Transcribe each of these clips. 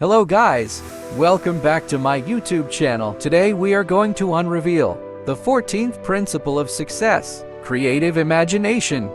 Hello guys, welcome back to my YouTube channel. Today we are going to unreveal the 14th principle of success, creative imagination.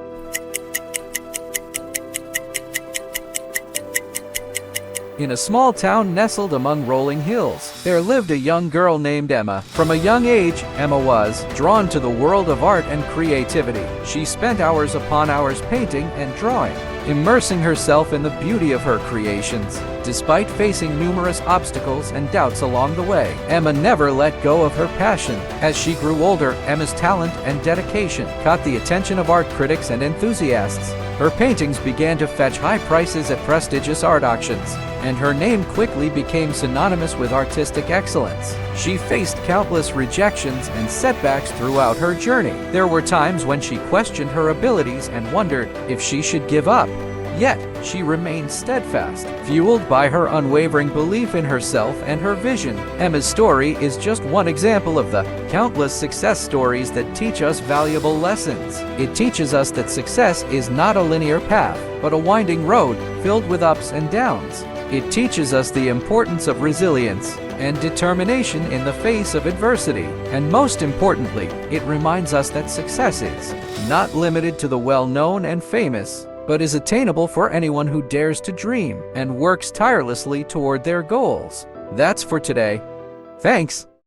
In a small town nestled among rolling hills, there lived a young girl named Emma. From a young age, Emma was drawn to the world of art and creativity. She spent hours upon hours painting and drawing, immersing herself in the beauty of her creations. Despite facing numerous obstacles and doubts along the way, Emma never let go of her passion. As she grew older, Emma's talent and dedication caught the attention of art critics and enthusiasts. Her paintings began to fetch high prices at prestigious art auctions, and her name quickly became synonymous with artistic excellence. She faced countless rejections and setbacks throughout her journey. There were times when she questioned her abilities and wondered if she should give up. Yet, she remained steadfast, fueled by her unwavering belief in herself and her vision. Emma's story is just one example of the countless success stories that teach us valuable lessons. It teaches us that success is not a linear path, but a winding road filled with ups and downs. It teaches us the importance of resilience and determination in the face of adversity. And most importantly, it reminds us that success is not limited to the well-known and famous, but is attainable for anyone who dares to dream and works tirelessly toward their goals. That's for today. Thanks.